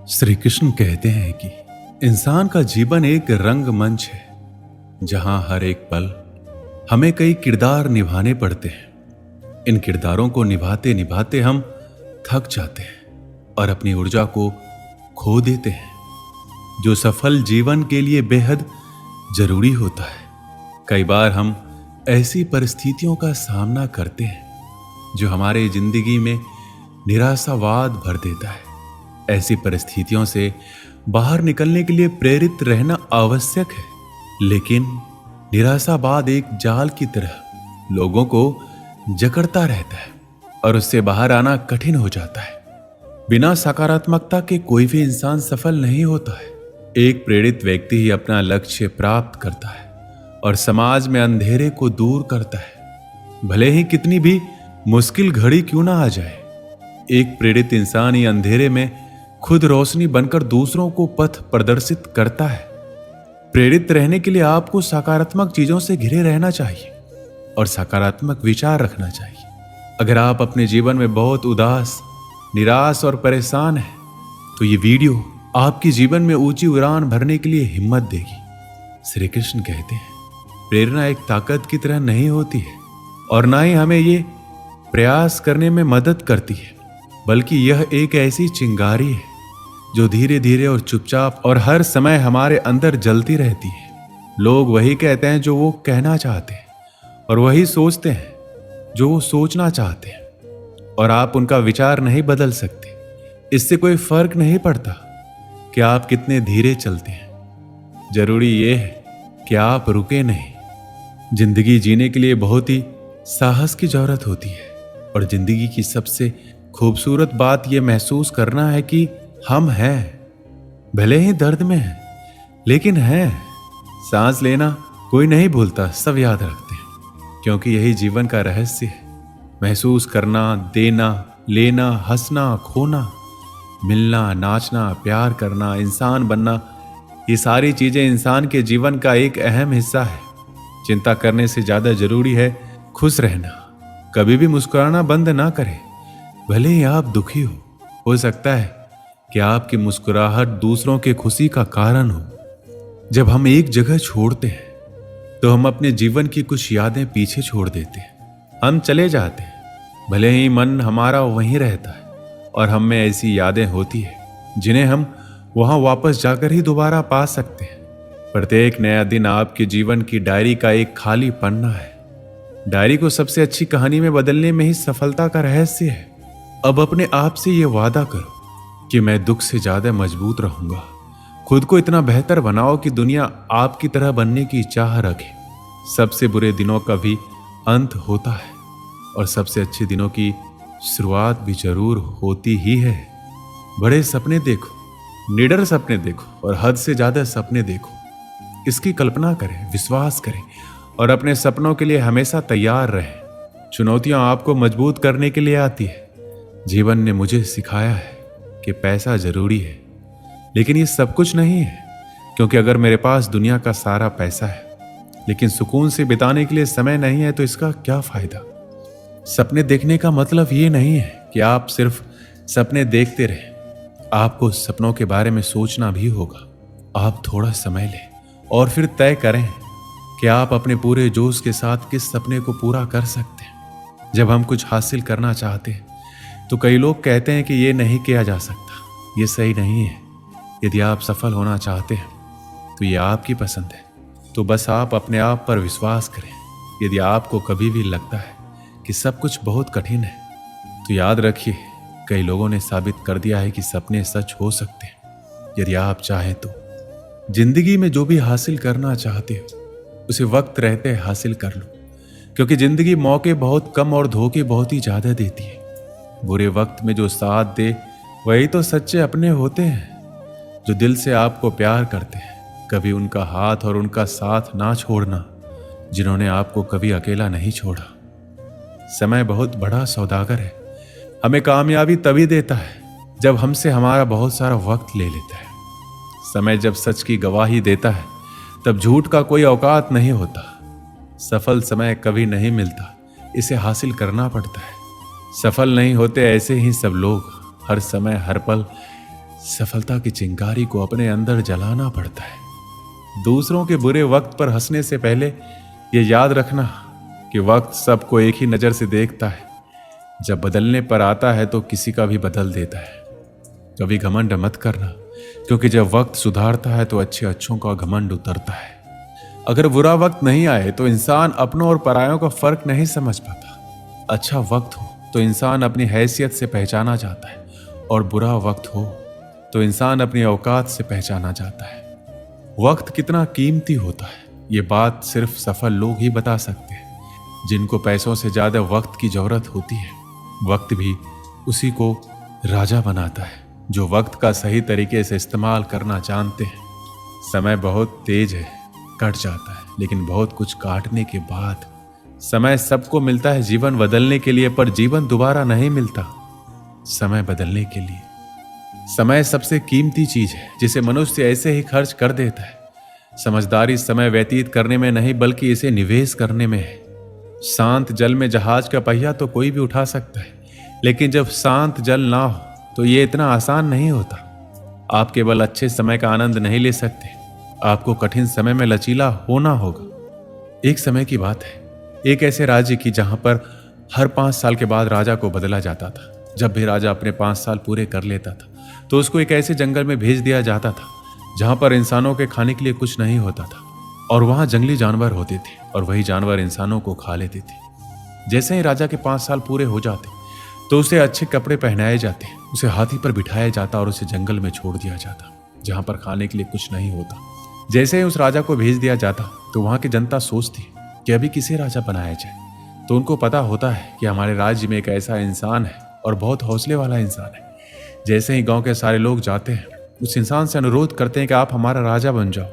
श्री कृष्ण कहते हैं कि इंसान का जीवन एक रंगमंच है जहां हर एक पल हमें कई किरदार निभाने पड़ते हैं। इन किरदारों को निभाते निभाते हम थक जाते हैं और अपनी ऊर्जा को खो देते हैं, जो सफल जीवन के लिए बेहद जरूरी होता है। कई बार हम ऐसी परिस्थितियों का सामना करते हैं जो हमारे जिंदगी में निराशावाद भर देता है। ऐसी परिस्थितियों से बाहर निकलने के लिए प्रेरित रहना आवश्यक है, लेकिन निराशावाद एक जाल की तरह लोगों को जकड़ता रहता है और उससे बाहर आना कठिन हो जाता है। बिना सकारात्मकता के कोई भी इंसान सफल नहीं होता है। एक प्रेरित व्यक्ति ही अपना लक्ष्य प्राप्त करता है और समाज में अंधेरे को दूर करता है, भले ही कितनी भी मुश्किल घड़ी क्यों ना आ जाए। एक प्रेरित इंसान ही अंधेरे में खुद रोशनी बनकर दूसरों को पथ प्रदर्शित करता है। प्रेरित रहने के लिए आपको सकारात्मक चीजों से घिरे रहना चाहिए और सकारात्मक विचार रखना चाहिए। अगर आप अपने जीवन में बहुत उदास, निराश और परेशान हैं, तो ये वीडियो आपके जीवन में ऊंची उड़ान भरने के लिए हिम्मत देगी। श्री कृष्ण कहते हैं, प्रेरणा एक ताकत की तरह नहीं होती है और ना ही हमें ये प्रयास करने में मदद करती है, बल्कि यह एक ऐसी चिंगारी है जो धीरे धीरे और चुपचाप और हर समय हमारे अंदर जलती रहती है। लोग वही कहते हैं जो वो कहना चाहते हैं और वही सोचते हैं जो वो सोचना चाहते हैं, और आप उनका विचार नहीं बदल सकते। इससे कोई फर्क नहीं पड़ता कि आप कितने धीरे चलते हैं, जरूरी ये है कि आप रुके नहीं। जिंदगी जीने के लिए बहुत ही साहस की जरूरत होती है और जिंदगी की सबसे खूबसूरत बात यह महसूस करना है कि हम हैं, भले ही दर्द में हैं, लेकिन हैं। सांस लेना कोई नहीं भूलता, सब याद रखते हैं, क्योंकि यही जीवन का रहस्य है। महसूस करना, देना, लेना, हंसना, खोना, मिलना, नाचना, प्यार करना, इंसान बनना, ये सारी चीजें इंसान के जीवन का एक अहम हिस्सा है। चिंता करने से ज्यादा जरूरी है खुश रहना। कभी भी मुस्कुराना बंद ना करें, भले ही आप दुखी हो सकता है कि आपकी मुस्कुराहट दूसरों के खुशी का कारण हो। जब हम एक जगह छोड़ते हैं तो हम अपने जीवन की कुछ यादें पीछे छोड़ देते हैं। हम चले जाते हैं, भले ही मन हमारा वहीं रहता है, और हम में ऐसी यादें होती है जिन्हें हम वहां वापस जाकर ही दोबारा पा सकते हैं। प्रत्येक नया दिन आपके जीवन की डायरी का एक खाली पन्ना है। डायरी को सबसे अच्छी कहानी में बदलने में ही सफलता का रहस्य है। अब अपने आप से यह वादा करो कि मैं दुख से ज्यादा मजबूत रहूंगा। खुद को इतना बेहतर बनाओ कि दुनिया आपकी तरह बनने की चाह रखे। सबसे बुरे दिनों का भी अंत होता है और सबसे अच्छे दिनों की शुरुआत भी जरूर होती ही है। बड़े सपने देखो, निडर सपने देखो और हद से ज्यादा सपने देखो। इसकी कल्पना करें, विश्वास करें और अपने सपनों के लिए हमेशा तैयार रहें। चुनौतियां आपको मजबूत करने के लिए आती है। जीवन ने मुझे सिखाया है कि पैसा जरूरी है, लेकिन ये सब कुछ नहीं है, क्योंकि अगर मेरे पास दुनिया का सारा पैसा है लेकिन सुकून से बिताने के लिए समय नहीं है, तो इसका क्या फायदा। सपने देखने का मतलब ये नहीं है कि आप सिर्फ सपने देखते रहें। आपको सपनों के बारे में सोचना भी होगा। आप थोड़ा समय लें और फिर तय करें कि आप अपने पूरे जोश के साथ किस सपने को पूरा कर सकते हैं। जब हम कुछ हासिल करना चाहते हैं तो कई लोग कहते हैं कि ये नहीं किया जा सकता, ये सही नहीं है। यदि आप सफल होना चाहते हैं तो ये आपकी पसंद है, तो बस आप अपने आप पर विश्वास करें। यदि आपको कभी भी लगता है कि सब कुछ बहुत कठिन है, तो याद रखिए, कई लोगों ने साबित कर दिया है कि सपने सच हो सकते हैं। यदि आप चाहें तो जिंदगी में जो भी हासिल करना चाहते हो उसे वक्त रहते हासिल कर लो, क्योंकि जिंदगी मौके बहुत कम और धोखे बहुत ही ज्यादा देती है। बुरे वक्त में जो साथ दे वही तो सच्चे अपने होते हैं, जो दिल से आपको प्यार करते हैं। कभी उनका हाथ और उनका साथ ना छोड़ना जिन्होंने आपको कभी अकेला नहीं छोड़ा। समय बहुत बड़ा सौदागर है। हमें कामयाबी तभी देता है जब हमसे हमारा बहुत सारा वक्त ले लेता है। समय जब सच की गवाही देता है तब झूठ का कोई औकात नहीं होता। सफल समय कभी नहीं मिलता, इसे हासिल करना पड़ता है। सफल नहीं होते ऐसे ही सब लोग, हर समय हर पल सफलता की चिंगारी को अपने अंदर जलाना पड़ता है। दूसरों के बुरे वक्त पर हंसने से पहले ये याद रखना कि वक्त सबको एक ही नज़र से देखता है। जब बदलने पर आता है तो किसी का भी बदल देता है। कभी घमंड मत करना, क्योंकि जब वक्त सुधारता है तो अच्छों का घमंड उतरता है। अगर बुरा वक्त नहीं आए तो इंसान अपनों और परायों का फर्क नहीं समझ पाता। अच्छा वक्त हो तो इंसान अपनी हैसियत से पहचाना जाता है, और बुरा वक्त हो तो इंसान अपनी औकात से पहचाना जाता है। वक्त कितना कीमती होता है ये बात सिर्फ सफल लोग ही बता सकते हैं, जिनको पैसों से ज्यादा वक्त की जरूरत होती है। वक्त भी उसी को राजा बनाता है जो वक्त का सही तरीके से इस्तेमाल करना जानते हैं। समय बहुत तेज है, कट जाता है, लेकिन बहुत कुछ काटने के बाद समय सबको मिलता है जीवन बदलने के लिए, पर जीवन दोबारा नहीं मिलता समय बदलने के लिए। समय सबसे कीमती चीज है जिसे मनुष्य ऐसे ही खर्च कर देता है। समझदारी समय व्यतीत करने में नहीं बल्कि इसे निवेश करने में है। शांत जल में जहाज का पहिया तो कोई भी उठा सकता है, लेकिन जब शांत जल ना हो तो ये इतना आसान नहीं होता। आप केवल अच्छे समय का आनंद नहीं ले सकते, आपको कठिन समय में लचीला होना होगा। एक समय की बात है, एक ऐसे राज्य की जहां पर हर 5 साल के बाद राजा को बदला जाता था। जब भी राजा अपने 5 साल पूरे कर लेता था तो उसको एक ऐसे जंगल में भेज दिया जाता था जहां पर इंसानों के खाने के लिए कुछ नहीं होता था, और वहां जंगली जानवर होते थे और वही जानवर इंसानों को खा लेते थे। जैसे ही राजा के 5 साल पूरे हो जाते तो उसे अच्छे कपड़े पहनाए जाते, उसे हाथी पर बिठाया जाता और उसे जंगल में छोड़ दिया जाता जहां पर खाने के लिए कुछ नहीं होता। जैसे ही उस राजा को भेज दिया जाता तो वहां की जनता सोचती कि अभी किसे राजा बनाया जाए। तो उनको पता होता है कि हमारे राज्य में एक ऐसा इंसान है और बहुत हौसले वाला इंसान है। जैसे ही गांव के सारे लोग जाते हैं, उस इंसान से अनुरोध करते हैं कि आप हमारा राजा बन जाओ।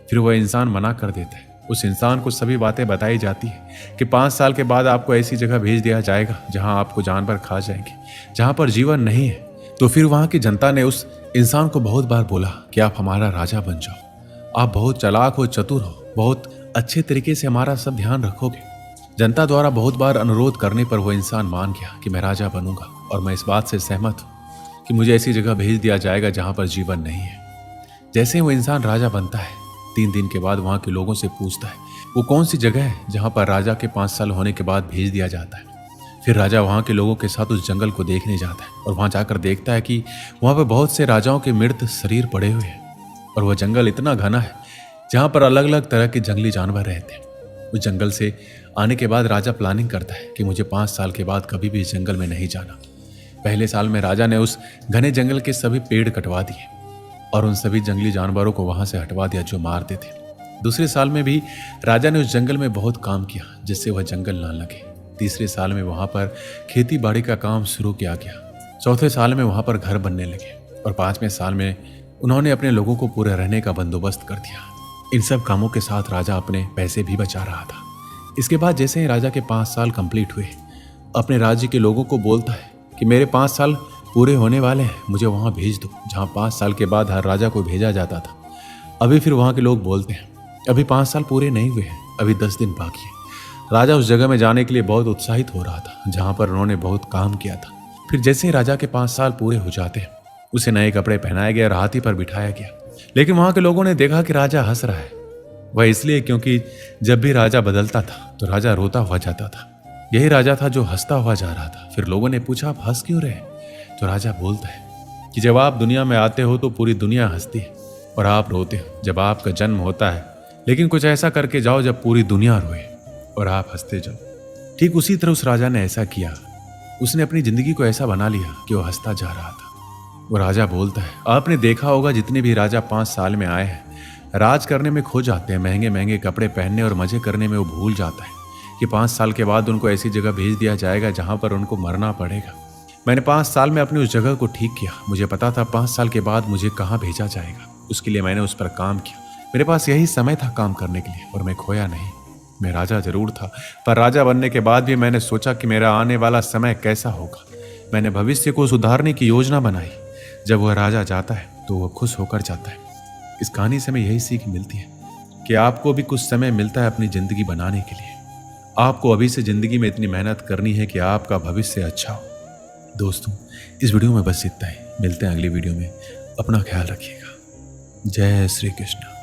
फिर वह इंसान मना कर देता है। उस इंसान को सभी बातें बताई जाती है कि 5 साल के बाद आपको ऐसी जगह भेज दिया जाएगा जहां आपको जानवर खा जाएंगे, जहां पर जीवन नहीं है। तो फिर वहां की जनता ने उस इंसान को बहुत बार बोला कि आप हमारा राजा बन जाओ, आप बहुत चालाक हो, चतुर हो, बहुत अच्छे तरीके से हमारा सब ध्यान रखोगे। जनता द्वारा बहुत बार अनुरोध करने पर वो इंसान मान गया कि मैं राजा बनूंगा, और मैं इस बात से सहमत हूं कि मुझे ऐसी जगह भेज दिया जाएगा जहां पर जीवन नहीं है। जैसे ही वो इंसान राजा बनता है, 3 दिन के बाद वहां के लोगों से पूछता है वो कौन सी जगह है जहां पर राजा के 5 साल होने के बाद भेज दिया जाता है। फिर राजा वहां के लोगों के साथ उस जंगल को देखने जाता है, और वहां जाकर देखता है कि वहां पर बहुत से राजाओं के मृत शरीर पड़े हुए हैं, और वह जंगल इतना घना है जहां पर अलग अलग तरह के जंगली जानवर रहते हैं। उस जंगल से आने के बाद राजा प्लानिंग करता है कि मुझे 5 साल के बाद कभी भी इस जंगल में नहीं जाना। पहले साल में राजा ने उस घने जंगल के सभी पेड़ कटवा दिए और उन सभी जंगली जानवरों को वहां से हटवा दिया जो मारते थे। दूसरे साल में भी राजा ने उस जंगल में बहुत काम किया जिससे वह जंगल ना लगे। तीसरे साल में वहां पर खेती बाड़ी का काम शुरू किया गया। चौथे साल में वहां पर घर बनने लगे, और 5वें साल में उन्होंने अपने लोगों को पूरे रहने का बंदोबस्त कर दिया। इन सब कामों के साथ राजा अपने पैसे भी बचा रहा था। इसके बाद जैसे ही राजा के 5 साल कंप्लीट हुए, अपने राज्य के लोगों को बोलता है कि मेरे 5 साल पूरे होने वाले हैं, मुझे वहां भेज दो जहां 5 साल के बाद हर राजा को भेजा जाता था। अभी फिर वहां के लोग बोलते हैं अभी 5 साल पूरे नहीं हुए हैं, अभी 10 दिन बाकी है। राजा उस जगह में जाने के लिए बहुत उत्साहित हो रहा था जहां पर उन्होंने बहुत काम किया था। फिर जैसे ही राजा के 5 साल पूरे हो जाते हैं, उसे नए कपड़े पहनाए गए और हाथी पर बिठाया गया। लेकिन वहां के लोगों ने देखा कि राजा हंस रहा है। वह इसलिए क्योंकि जब भी राजा बदलता था तो राजा रोता हुआ जाता था। यही राजा था जो हंसता हुआ जा रहा था। फिर लोगों ने पूछा आप हंस क्यों रहे? तो राजा बोलता है कि जब आप दुनिया में आते हो तो पूरी दुनिया हंसती है, और आप रोते हो जब आपका जन्म होता है। लेकिन कुछ ऐसा करके जाओ जब पूरी दुनिया रोए और आप हंसते जाओ। ठीक उसी तरह उस राजा ने ऐसा किया। उसने अपनी जिंदगी को ऐसा बना लिया कि वो हंसता जा रहा था। वो राजा बोलता है आपने देखा होगा जितने भी राजा 5 साल में आए हैं, राज करने में खो जाते हैं, महंगे महंगे कपड़े पहनने और मजे करने में वो भूल जाता है कि 5 साल के बाद उनको ऐसी जगह भेज दिया जाएगा जहां पर उनको मरना पड़ेगा। मैंने 5 साल में अपनी उस जगह को ठीक किया। मुझे पता था 5 साल के बाद मुझे कहाँ भेजा जाएगा, उसके लिए मैंने उस पर काम किया। मेरे पास यही समय था काम करने के लिए, और मैं खोया नहीं। मैं राजा जरूर था, पर राजा बनने के बाद भी मैंने सोचा कि मेरा आने वाला समय कैसा होगा। मैंने भविष्य को सुधारने की योजना बनाई। जब वह राजा जाता है तो वह खुश होकर जाता है। इस कहानी से हमें यही सीख मिलती है कि आपको भी कुछ समय मिलता है अपनी जिंदगी बनाने के लिए। आपको अभी से जिंदगी में इतनी मेहनत करनी है कि आपका भविष्य अच्छा हो। दोस्तों, इस वीडियो में बस इतना ही। मिलते हैं अगली वीडियो में। अपना ख्याल रखिएगा। जय श्री कृष्ण।